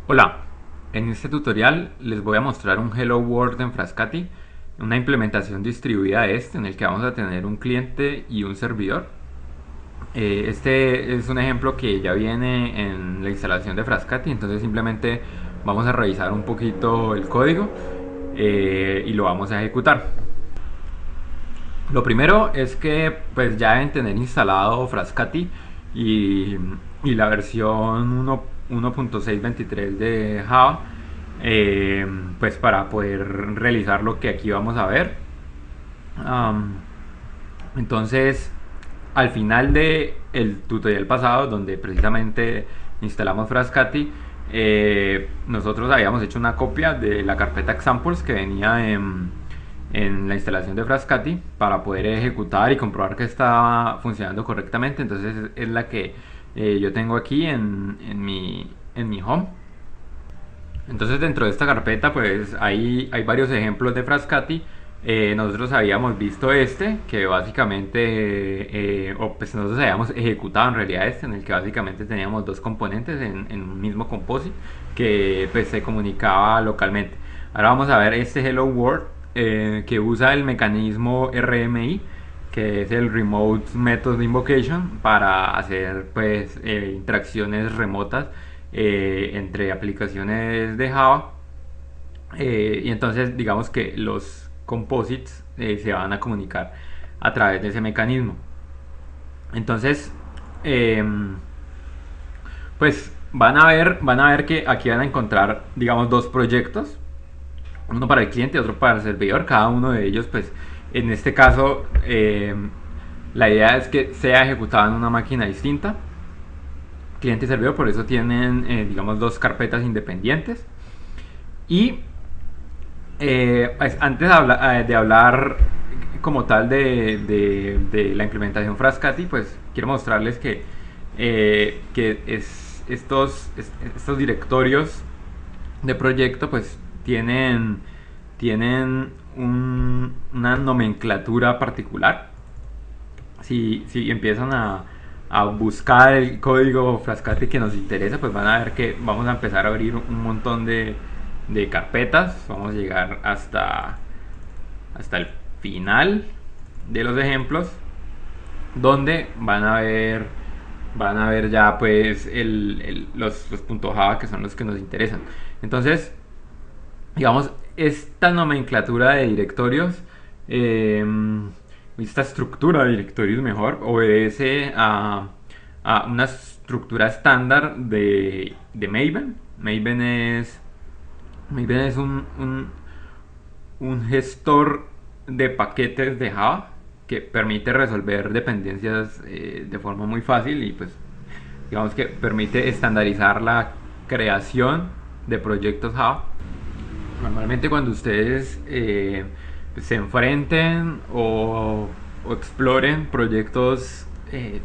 Hola, en este tutorial les voy a mostrar un Hello World en Frascati, una implementación distribuida de este en el que vamos a tener un cliente y un servidor. Este es un ejemplo que ya viene en la instalación de Frascati, entonces simplemente vamos a revisar un poquito el código y lo vamos a ejecutar. Lo primero es que pues ya deben tener instalado Frascati y, y la versión 1.623 de Java, pues para poder realizar lo que aquí vamos a ver. Um, entonces, al final de el tutorial pasado, donde precisamente instalamos Frascati, nosotros habíamos hecho una copia de la carpeta examples que venía en la instalación de Frascati para poder ejecutar y comprobar que estaba funcionando correctamente. Entonces es la que yo tengo aquí en mi home. Entonces dentro de esta carpeta pues hay varios ejemplos de Frascati. Nosotros habíamos visto este, que básicamente, o pues nosotros habíamos ejecutado en realidad este, en el que básicamente teníamos dos componentes en un mismo composite que pues se comunicaba localmente. Ahora vamos a ver este Hello World, que usa el mecanismo RMI, que es el Remote Method Invocation, para hacer pues interacciones remotas entre aplicaciones de Java. Y entonces digamos que los composites se van a comunicar a través de ese mecanismo. Entonces, eh, pues van a ver que aquí van a encontrar, digamos, dos proyectos, uno para el cliente y otro para el servidor. Cada uno de ellos, pues, en este caso, la idea es que sea ejecutado en una máquina distinta, cliente y servidor, por eso tienen, digamos, dos carpetas independientes. Y pues, antes de hablar como tal de la implementación Frascati, pues quiero mostrarles que estos directorios de proyecto pues tienen una nomenclatura particular. Si empiezan a buscar el código Frascati que nos interesa, pues van a ver que vamos a empezar a abrir un montón de carpetas. Vamos a llegar hasta el final de los ejemplos, donde van a ver ya pues los puntos Java, que son los que nos interesan. Entonces, digamos, esta nomenclatura de directorios, eh, esta estructura de directorios mejor, obedece a una estructura estándar de Maven. Maven es un gestor de paquetes de Java que permite resolver dependencias de forma muy fácil, y pues digamos que permite estandarizar la creación de proyectos Java. Normalmente cuando ustedes se enfrenten o exploren proyectos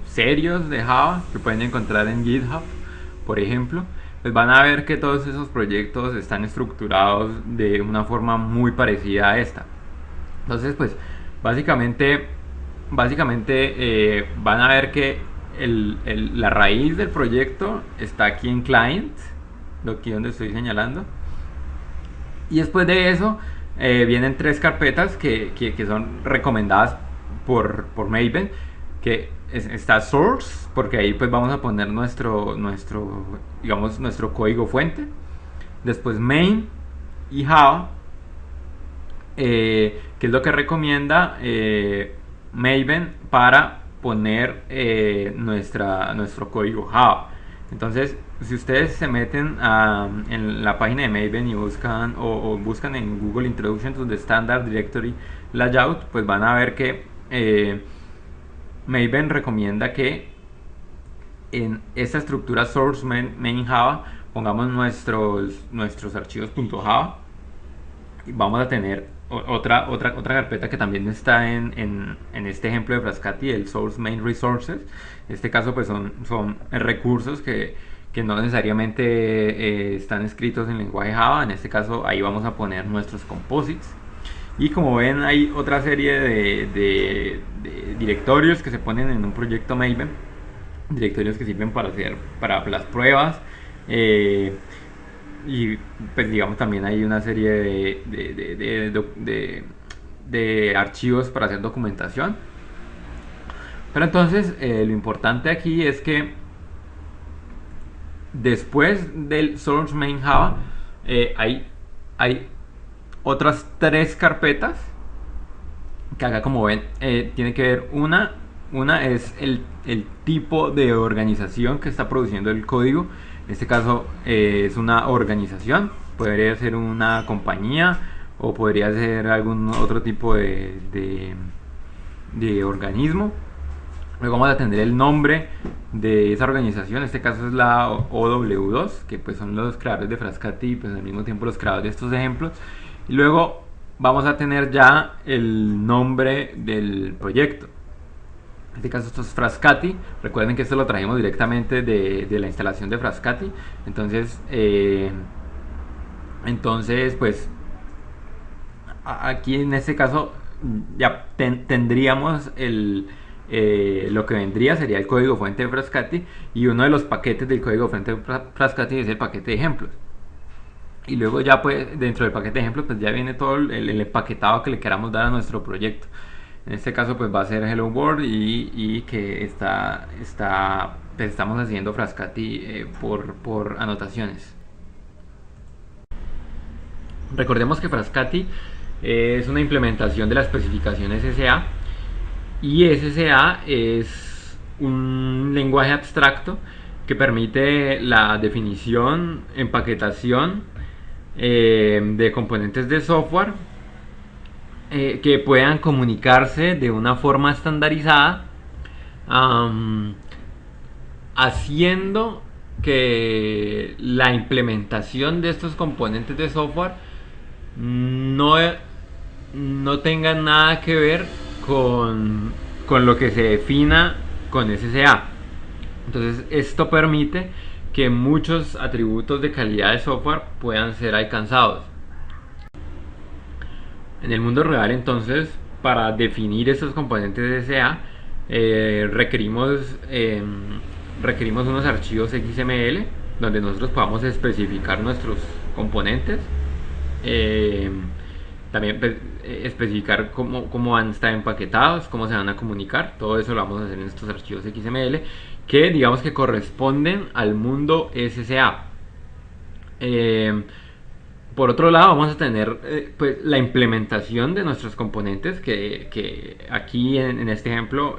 serios de Java que pueden encontrar en GitHub, por ejemplo, pues van a ver que todos esos proyectos están estructurados de una forma muy parecida a esta. Entonces, pues básicamente, básicamente, van a ver que la raíz del proyecto está aquí en client, aquí donde estoy señalando. Y después de eso vienen tres carpetas que son recomendadas por Maven, que está source, porque ahí pues vamos a poner digamos, nuestro código fuente. Después main y Java, que es lo que recomienda Maven para poner nuestro código Java. Entonces, si ustedes se meten en la página de Maven y buscan o buscan en Google Introduction to the Standard Directory Layout, pues van a ver que Maven recomienda que en esta estructura source main Java pongamos nuestros archivos .java, y vamos a tener otra carpeta que también está en este ejemplo de Frascati, el source main resources. En este caso pues son recursos que no necesariamente están escritos en lenguaje Java. En este caso ahí vamos a poner nuestros composites. Y como ven, hay otra serie de directorios que se ponen en un proyecto Maven, directorios que sirven para las pruebas. y pues digamos también hay una serie de archivos para hacer documentación. Pero entonces lo importante aquí es que después del source main Java hay otras tres carpetas que acá, como ven, tiene que ver una es el tipo de organización que está produciendo el código. En este caso es una organización, podría ser una compañía o podría ser algún otro tipo de organismo. Luego vamos a tener el nombre de esa organización, en este caso es la OW2, que pues son los creadores de Frascati y pues al mismo tiempo los creadores de estos ejemplos. Y luego vamos a tener ya el nombre del proyecto. En este caso esto es Frascati. Recuerden que esto lo trajimos directamente de la instalación de Frascati. Entonces pues aquí en este caso ya tendríamos lo que vendría sería el código fuente de Frascati, y uno de los paquetes del código fuente de Frascati es el paquete de ejemplos. Y luego ya pues dentro del paquete de ejemplos pues ya viene todo el empaquetado que le queramos dar a nuestro proyecto. En este caso pues va a ser Hello World y que pues estamos haciendo Frascati por anotaciones. Recordemos que Frascati es una implementación de la especificación SSA, y SSA es un lenguaje abstracto que permite la definición, empaquetación de componentes de software que puedan comunicarse de una forma estandarizada, haciendo que la implementación de estos componentes de software no, no tenga nada que ver con lo que se defina con SSA. Entonces esto permite que muchos atributos de calidad de software puedan ser alcanzados. En el mundo real, entonces, para definir estos componentes de SSA requerimos unos archivos XML donde nosotros podamos especificar nuestros componentes. También pues, especificar cómo van a estar empaquetados, cómo se van a comunicar. Todo eso lo vamos a hacer en estos archivos XML que digamos que corresponden al mundo SSA. Por otro lado vamos a tener pues, la implementación de nuestros componentes que aquí en este ejemplo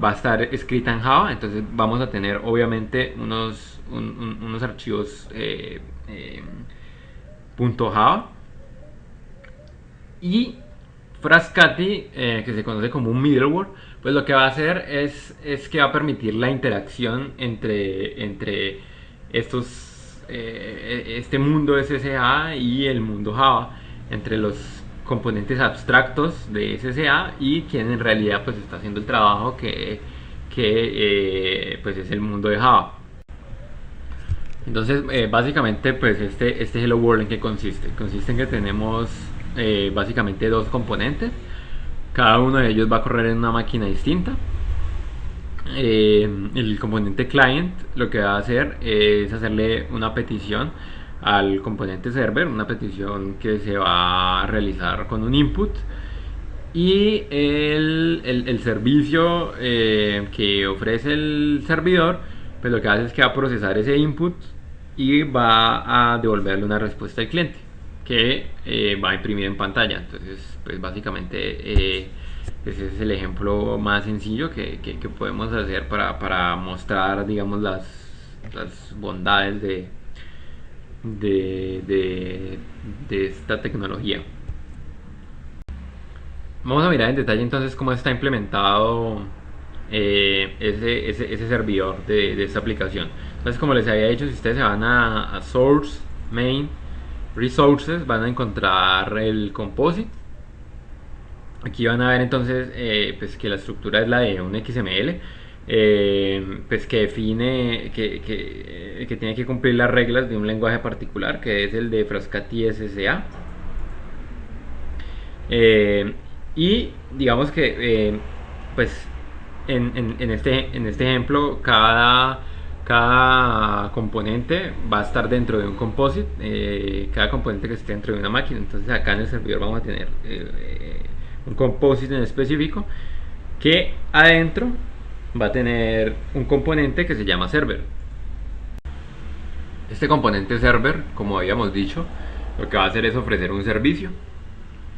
va a estar escrita en Java. Entonces vamos a tener obviamente unos archivos .java. Y Frascati, que se conoce como un middleware, pues lo que va a hacer es que va a permitir la interacción entre este mundo SSA y el mundo Java, entre los componentes abstractos de SSA y quien en realidad pues está haciendo el trabajo que pues es el mundo de Java. Entonces básicamente pues este Hello World, ¿en qué consiste? Consiste en que tenemos básicamente dos componentes. Cada uno de ellos va a correr en una máquina distinta. El componente client lo que va a hacer es hacerle una petición al componente server, una petición que se va a realizar con un input, y el servicio que ofrece el servidor pues lo que hace es que va a procesar ese input y va a devolverle una respuesta al cliente que va a imprimir en pantalla. Entonces pues básicamente ese es el ejemplo más sencillo que podemos hacer para mostrar digamos las bondades de esta tecnología. Vamos a mirar en detalle entonces cómo está implementado ese servidor de esta aplicación. Entonces, como les había dicho, si ustedes se van a Source, Main, Resources, van a encontrar el Composite. Aquí van a ver entonces pues que la estructura es la de un XML, pues que define que tiene que cumplir las reglas de un lenguaje particular, que es el de Frascati SSA. Y digamos que pues en este ejemplo cada cada componente va a estar dentro de un composite, cada componente que esté dentro de una máquina. Entonces acá en el servidor vamos a tener un composite en específico que adentro va a tener un componente que se llama server. Este componente server, como habíamos dicho, lo que va a hacer es ofrecer un servicio.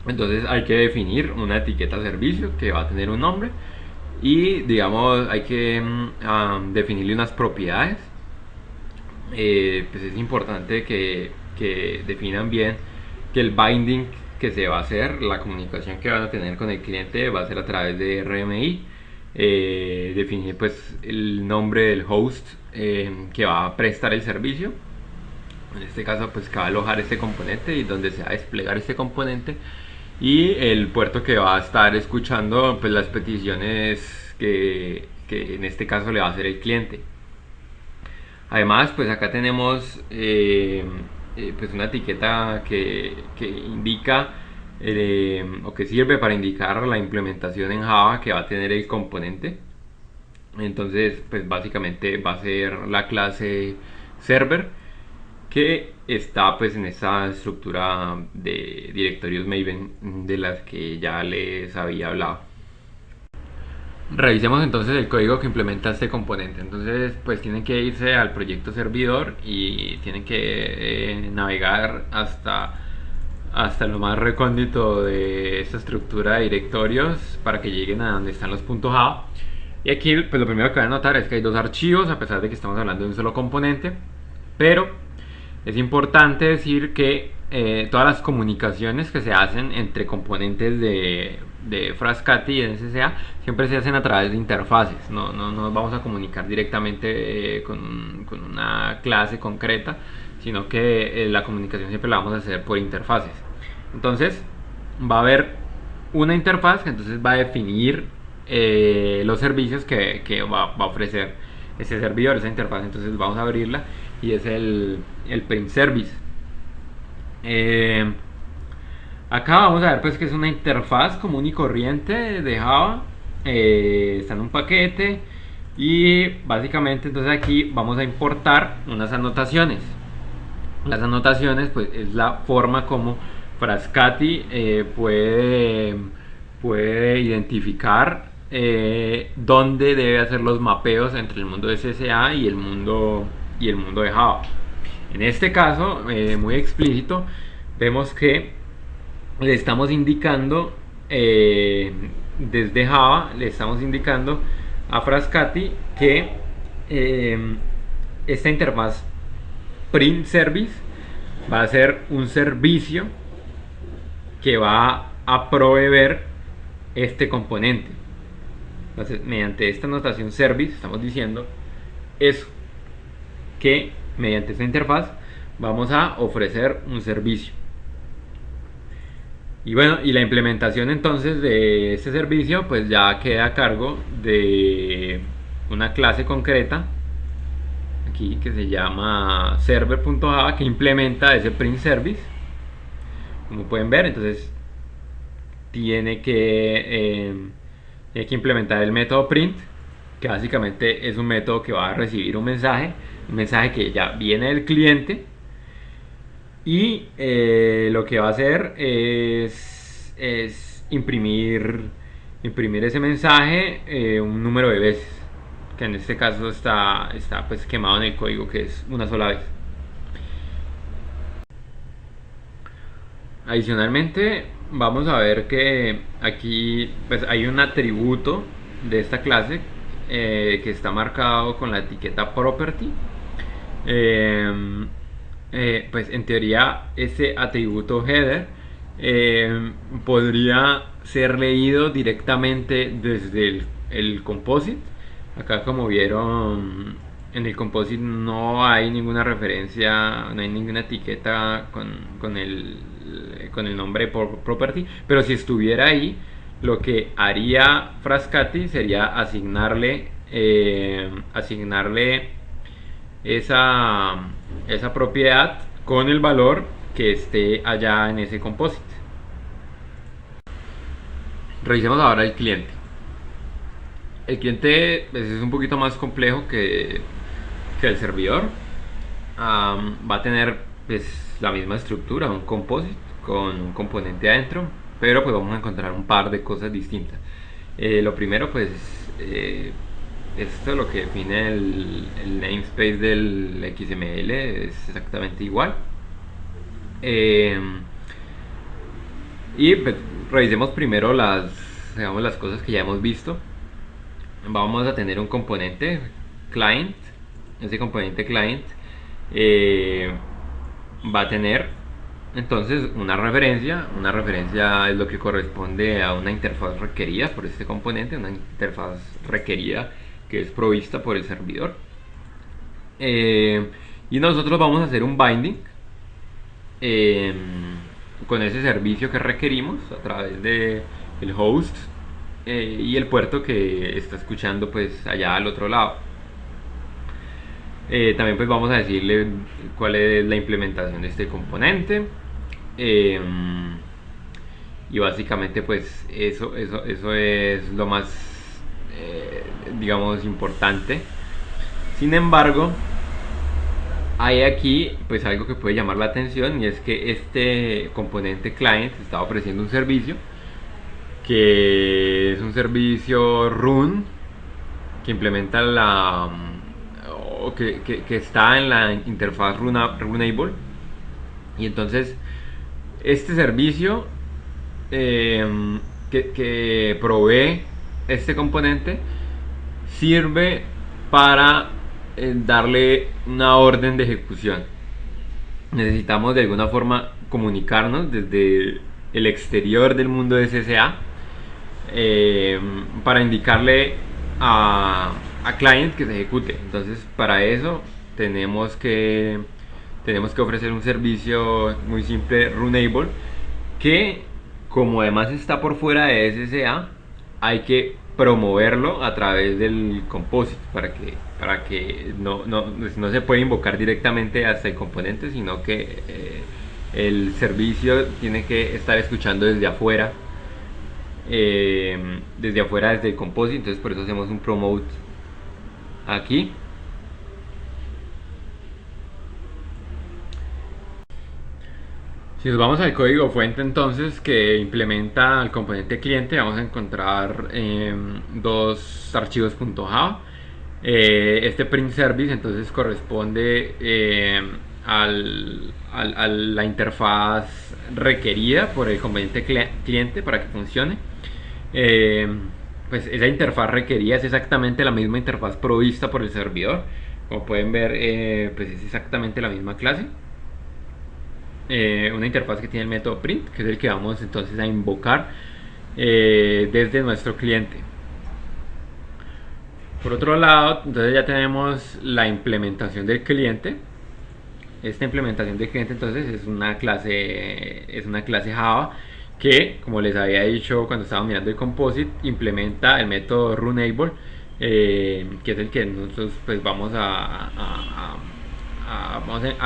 Entonces hay que definir una etiqueta servicio que va a tener un nombre y digamos hay que definirle unas propiedades. Pues es importante que definan bien que el binding que se va a hacer, la comunicación que van a tener con el cliente va a ser a través de RMI. Definir pues el nombre del host que va a prestar el servicio, en este caso pues que va a alojar este componente y donde se va a desplegar este componente, y el puerto que va a estar escuchando pues las peticiones que en este caso le va a hacer el cliente. Además pues acá tenemos pues una etiqueta que indica o que sirve para indicar la implementación en Java que va a tener el componente. Entonces pues básicamente va a ser la clase server, que está pues en esa estructura de directorios Maven de las que ya les había hablado. Revisemos entonces el código que implementa este componente. Entonces pues tienen que irse al proyecto servidor y tienen que navegar hasta lo más recóndito de esta estructura de directorios para que lleguen a donde están los .java. Y aquí pues lo primero que van a notar es que hay dos archivos, a pesar de que estamos hablando de un solo componente, pero es importante decir que todas las comunicaciones que se hacen entre componentes de Frascati y SSA siempre se hacen a través de interfaces. No nos vamos a comunicar directamente con una clase concreta, sino que la comunicación siempre la vamos a hacer por interfaces. Entonces va a haber una interfaz que entonces va a definir los servicios que va a ofrecer ese servidor, esa interfaz. Entonces vamos a abrirla y es el print service. Acá vamos a ver pues que es una interfaz común y corriente de Java. Está en un paquete y básicamente entonces aquí vamos a importar unas anotaciones. Las anotaciones pues es la forma como Frascati puede identificar dónde debe hacer los mapeos entre el mundo de SSA y el mundo de Java. En este caso, muy explícito, vemos que le estamos indicando desde Java, le estamos indicando a Frascati que esta interfaz print service va a ser un servicio que va a proveer este componente. Entonces, mediante esta notación service estamos diciendo eso, que mediante esta interfaz vamos a ofrecer un servicio. Y bueno, y la implementación entonces de este servicio pues ya queda a cargo de una clase concreta aquí que se llama server.java, que implementa ese print service, como pueden ver. Entonces tiene que implementar el método print, que básicamente es un método que va a recibir un mensaje que ya viene del cliente, y lo que va a hacer es imprimir ese mensaje un número de veces, que en este caso está pues quemado en el código, que es una sola vez. Adicionalmente vamos a ver que aquí pues hay un atributo de esta clase que está marcado con la etiqueta property. Pues en teoría ese atributo header podría ser leído directamente desde el composite. Acá, como vieron, en el composite no hay ninguna referencia, no hay ninguna etiqueta con el nombre property, pero si estuviera ahí, lo que haría Frascati sería asignarle esa propiedad con el valor que esté allá en ese composite. Revisemos ahora el cliente. El cliente pues, es un poquito más complejo que que el servidor va a tener pues la misma estructura, un composite con un componente adentro, pero pues vamos a encontrar un par de cosas distintas. Lo primero pues esto, lo que define el namespace del XML, es exactamente igual. Y pues, revisemos primero digamos, las cosas que ya hemos visto. Vamos a tener un componente client. Ese componente client va a tener entonces una referencia. Una referencia es lo que corresponde a una interfaz requerida por este componente, una interfaz requerida que es provista por el servidor. Y nosotros vamos a hacer un binding con ese servicio que requerimos a través de el host y el puerto que está escuchando pues allá al otro lado. También pues vamos a decirle cuál es la implementación de este componente, y básicamente pues eso es lo más digamos importante. Sin embargo, hay aquí pues algo que puede llamar la atención, y es que este componente client está ofreciendo un servicio que es un servicio run que implementa que está en la interfaz runable. Y entonces este servicio que provee este componente sirve para darle una orden de ejecución. Necesitamos de alguna forma comunicarnos desde el exterior del mundo de SSA para indicarle a client que se ejecute. Entonces para eso tenemos que ofrecer un servicio muy simple, runable, que como además está por fuera de SSA, hay que promoverlo a través del composite para que no se puede invocar directamente hasta el componente, sino que el servicio tiene que estar escuchando desde afuera, desde el composite. Entonces por eso hacemos un promote aquí. Si nos vamos al código fuente entonces que implementa el componente cliente, vamos a encontrar dos archivos .java. Este print service entonces corresponde a la interfaz requerida por el componente cliente para que funcione. Pues esa interfaz requerida es exactamente la misma interfaz provista por el servidor. Como pueden ver, pues es exactamente la misma clase. Una interfaz que tiene el método print, que es el que vamos entonces a invocar desde nuestro cliente. Por otro lado, entonces ya tenemos la implementación del cliente. Esta implementación del cliente entonces es una clase Java que, como les había dicho cuando estaba mirando el composite, implementa el método runable, que es el que nosotros pues vamos a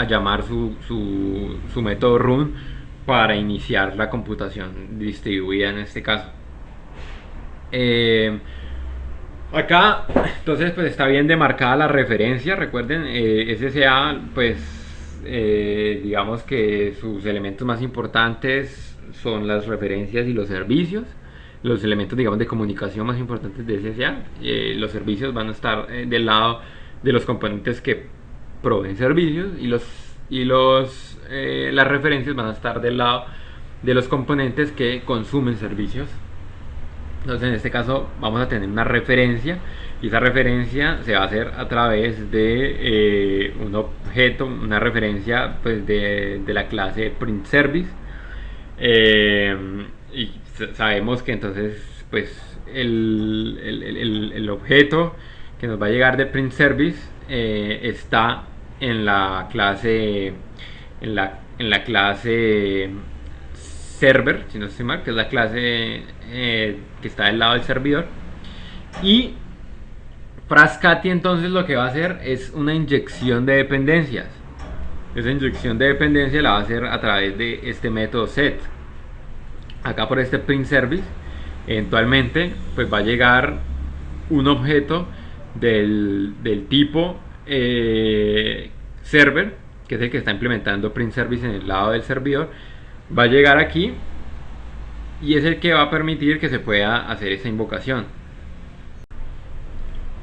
llamar su método run para iniciar la computación distribuida en este caso. Acá entonces pues está bien demarcada la referencia. Recuerden, SSA pues digamos que sus elementos más importantes son las referencias y los servicios. Los elementos digamos de comunicación más importantes de SSA. Los servicios van a estar del lado de los componentes que proveen servicios, y las referencias van a estar del lado de los componentes que consumen servicios. Entonces en este caso vamos a tener una referencia, y esa referencia se va a hacer a través de un objeto, una referencia pues de la clase print service. Y sabemos que entonces pues el objeto que nos va a llegar de print service está en la clase server, si no estoy mal, que es la clase que está del lado del servidor. Y Frascati entonces lo que va a hacer es una inyección de dependencias. Esa inyección de dependencia la va a hacer a través de este método set. Acá por este print service eventualmente pues va a llegar un objeto del tipo server, que es el que está implementando print service en el lado del servidor, va a llegar aquí y es el que va a permitir que se pueda hacer esa invocación.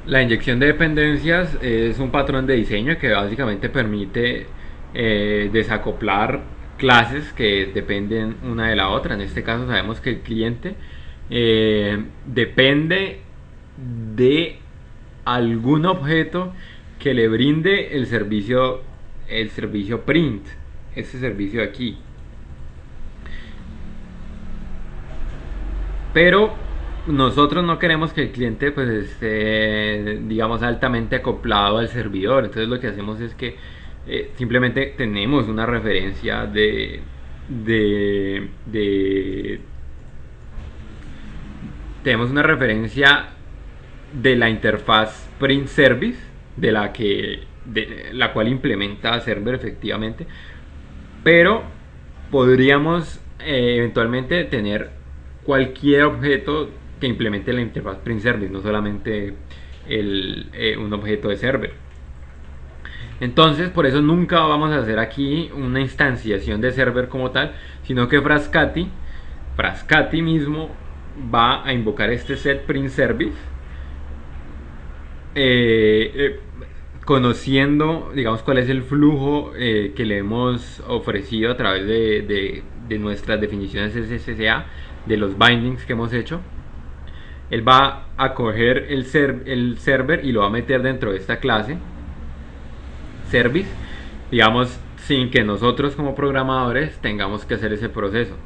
La inyección de dependencias es un patrón de diseño que básicamente permite desacoplar clases que dependen una de la otra. En este caso sabemos que el cliente depende de algún objeto que le brinde el servicio print, este servicio de aquí. Pero nosotros no queremos que el cliente pues esté, digamos, altamente acoplado al servidor. Entonces lo que hacemos es que simplemente tenemos una referencia tenemos una referencia de la interfaz print service de la cual implementa server efectivamente, pero podríamos eventualmente tener cualquier objeto que implemente la interfaz print service, no solamente un objeto de server. Entonces, por eso nunca vamos a hacer aquí una instanciación de server como tal, sino que Frascati mismo va a invocar este set print service, conociendo, digamos, cuál es el flujo que le hemos ofrecido a través de nuestras definiciones SSA, de los bindings que hemos hecho. Él va a coger el server y lo va a meter dentro de esta clase service, digamos, sin que nosotros como programadores tengamos que hacer ese proceso.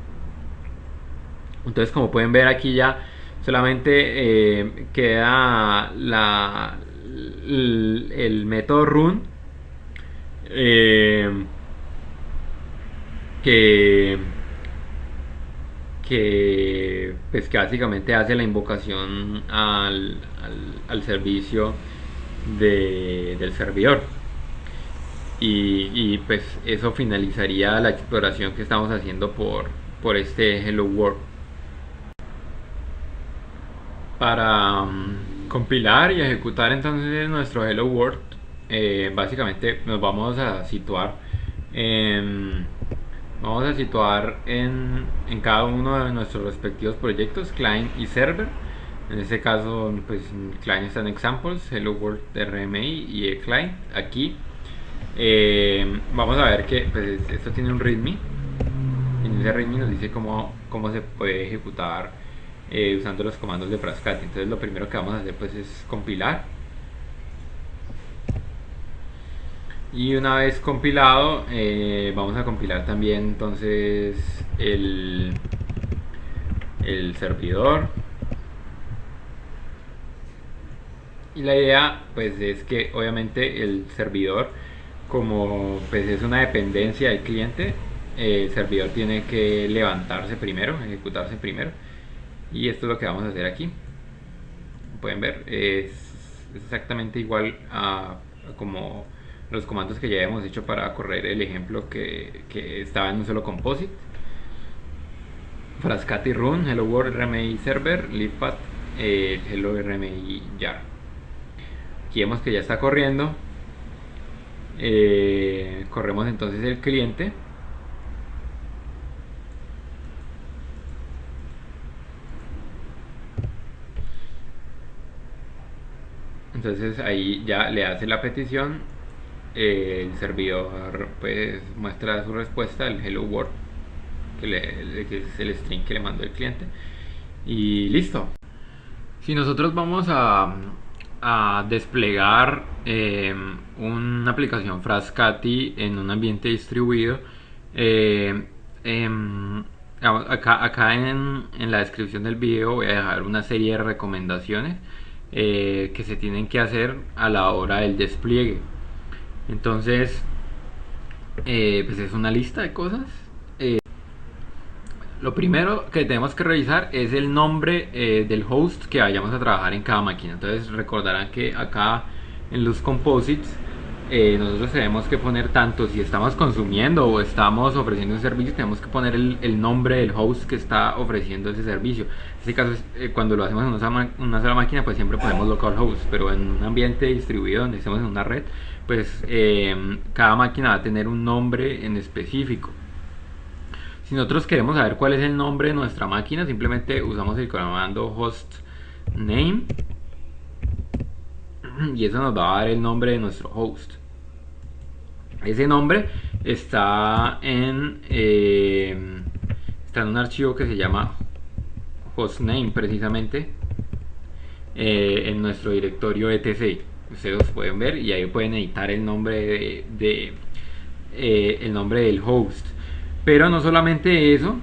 Entonces, como pueden ver aquí, ya solamente queda el método run, que pues que básicamente hace la invocación al servicio del servidor, y pues eso finalizaría la exploración que estamos haciendo por este Hello World. Para compilar y ejecutar entonces nuestro Hello World, básicamente nos vamos a situar en cada uno de nuestros respectivos proyectos, client y server. En este caso, pues client está en examples, Hello World RMI y el client. Aquí vamos a ver que pues, esto tiene un readme. En ese readme nos dice cómo se puede ejecutar usando los comandos de Frascati. Entonces lo primero que vamos a hacer pues es compilar, y una vez compilado vamos a compilar también entonces el servidor, y la idea pues es que obviamente el servidor, como pues es una dependencia del cliente, el servidor tiene que levantarse primero, ejecutarse primero. Y esto es lo que vamos a hacer aquí. Pueden ver, es exactamente igual a como los comandos que ya hemos hecho para correr el ejemplo que estaba en un solo composite. Frascati run, hello world RMI server, leafpath, hello RMI jar. Aquí vemos que ya está corriendo. Corremos entonces el cliente. Entonces ahí ya le hace la petición, el servidor pues muestra su respuesta, el hello world, que es el string que le mandó el cliente, y listo. Si nosotros vamos a desplegar una aplicación Frascati en un ambiente distribuido, acá en la descripción del video voy a dejar una serie de recomendaciones que se tienen que hacer a la hora del despliegue. Entonces pues es una lista de cosas. Lo primero que tenemos que revisar es el nombre del host que vayamos a trabajar en cada máquina. Entonces recordarán que acá en los composites nosotros tenemos que poner tanto si estamos consumiendo o estamos ofreciendo un servicio, tenemos que poner el nombre del host que está ofreciendo ese servicio. En este caso, cuando lo hacemos en una sola máquina, pues siempre ponemos localhost, pero en un ambiente distribuido donde estemos en una red, pues cada máquina va a tener un nombre en específico. Si nosotros queremos saber cuál es el nombre de nuestra máquina, simplemente usamos el comando host name y eso nos va a dar el nombre de nuestro host. Ese nombre está en un archivo que se llama hostname precisamente, en nuestro directorio etc. Ustedes los pueden ver y ahí pueden editar el nombre el nombre del host. Pero no solamente eso,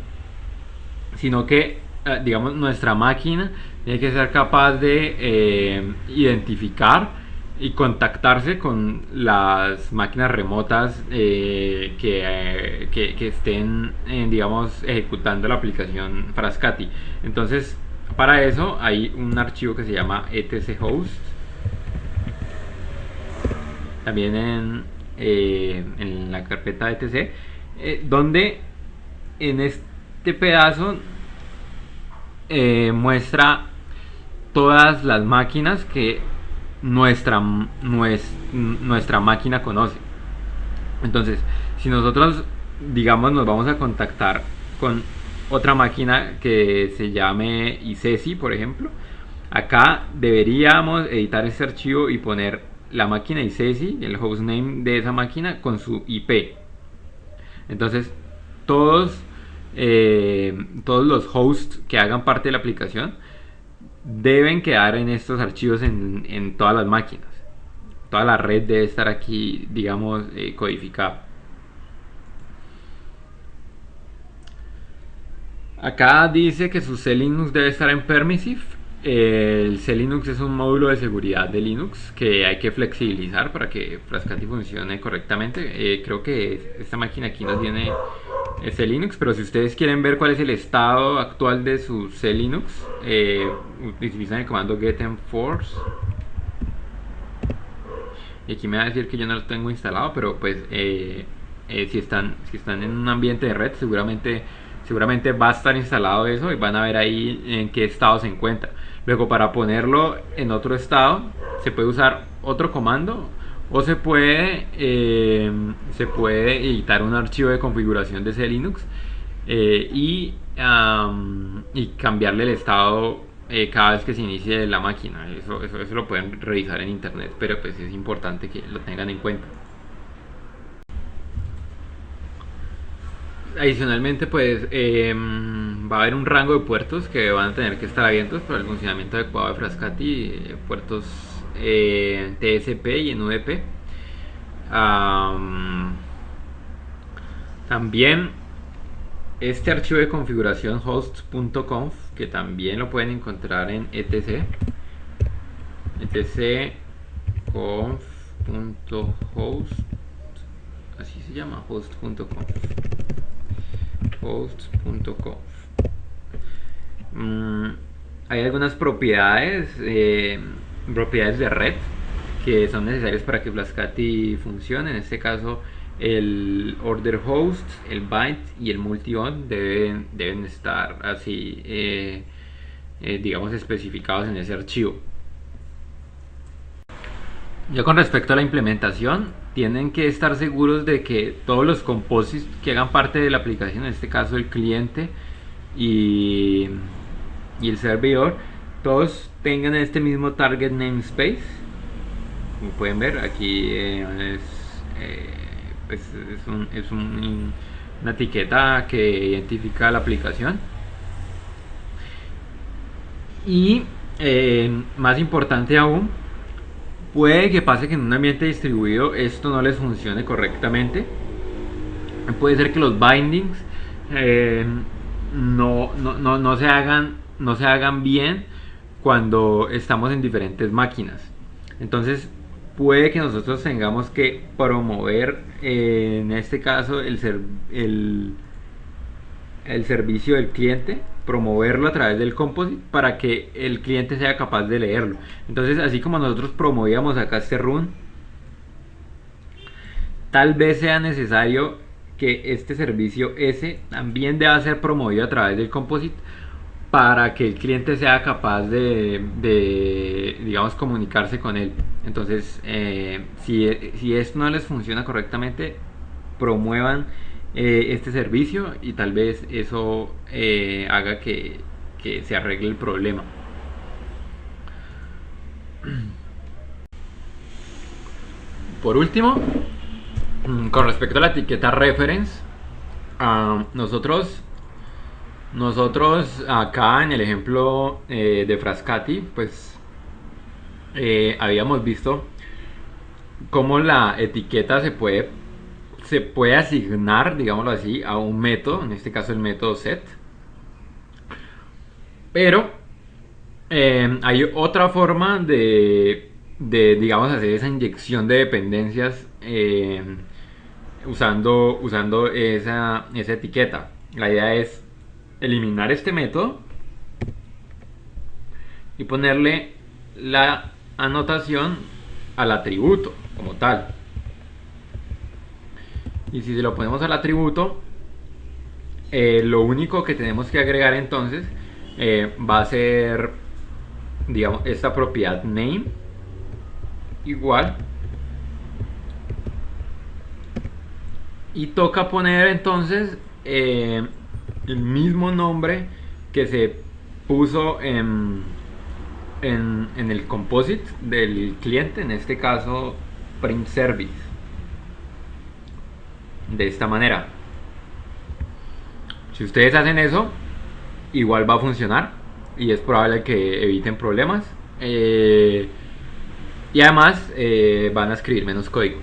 sino que digamos nuestra máquina tiene que ser capaz de identificar y contactarse con las máquinas remotas que estén digamos ejecutando la aplicación Frascati. Entonces para eso hay un archivo que se llama etchost, también en la carpeta etc, donde en este pedazo muestra todas las máquinas que nuestra máquina conoce. Entonces, si nosotros, digamos, nos vamos a contactar con otra máquina que se llame ICESI, por ejemplo, acá deberíamos editar este archivo y poner la máquina ICESI, el hostname de esa máquina, con su IP. Entonces, todos los hosts que hagan parte de la aplicación deben quedar en estos archivos en todas las máquinas. Toda la red debe estar aquí, digamos, codificada. Acá dice que su C-Linux debe estar en permissive. El C-Linux es un módulo de seguridad de Linux que hay que flexibilizar para que Frascati funcione correctamente. Creo que esta máquina aquí no tiene C-Linux, pero si ustedes quieren ver cuál es el estado actual de su C-Linux, utilizan el comando getenforce. Y aquí me va a decir que yo no lo tengo instalado, pero pues si están en un ambiente de red, seguramente va a estar instalado eso y van a ver ahí en qué estado se encuentra. Luego, para ponerlo en otro estado, se puede usar otro comando o se puede editar un archivo de configuración de ese Linux y cambiarle el estado cada vez que se inicie la máquina. Eso lo pueden revisar en internet, pero pues es importante que lo tengan en cuenta. Adicionalmente, pues va a haber un rango de puertos que van a tener que estar abiertos para el funcionamiento adecuado de Frascati, puertos TSP y NUDP. También este archivo de configuración host.conf, que también lo pueden encontrar en etc conf.host, así se llama, host.conf. Hay algunas propiedades de red que son necesarias para que Frascati funcione. En este caso, el order host, el byte y el multi-on deben estar así digamos especificados en ese archivo. Ya con respecto a la implementación, tienen que estar seguros de que todos los composites que hagan parte de la aplicación, en este caso el cliente y el servidor, todos tengan este mismo target namespace. Como pueden ver, aquí es una etiqueta que identifica la aplicación. Y más importante aún, puede que pase que en un ambiente distribuido esto no les funcione correctamente. Puede ser que los bindings no se hagan bien cuando estamos en diferentes máquinas. Entonces puede que nosotros tengamos que promover en este caso el servicio del cliente, promoverlo a través del composite para que el cliente sea capaz de leerlo. Entonces, así como nosotros promovíamos acá este run, tal vez sea necesario que este servicio S también deba ser promovido a través del Composite para que el cliente sea capaz de digamos, comunicarse con él. Entonces, si esto no les funciona correctamente, promuevan este servicio y tal vez eso haga que se arregle el problema. Por último, con respecto a la etiqueta reference, nosotros acá en el ejemplo de Frascati, pues habíamos visto cómo la etiqueta se puede asignar, digámoslo así, a un método, en este caso el método set. Pero hay otra forma digamos, hacer esa inyección de dependencias usando esa etiqueta. La idea es eliminar este método y ponerle la anotación al atributo como tal. Y si se lo ponemos al atributo, lo único que tenemos que agregar entonces va a ser, digamos, esta propiedad name igual, y toca poner entonces el mismo nombre que se puso en el composite del cliente, en este caso print service, de esta manera. Si ustedes hacen eso, igual va a funcionar y es probable que eviten problemas, y además van a escribir menos código.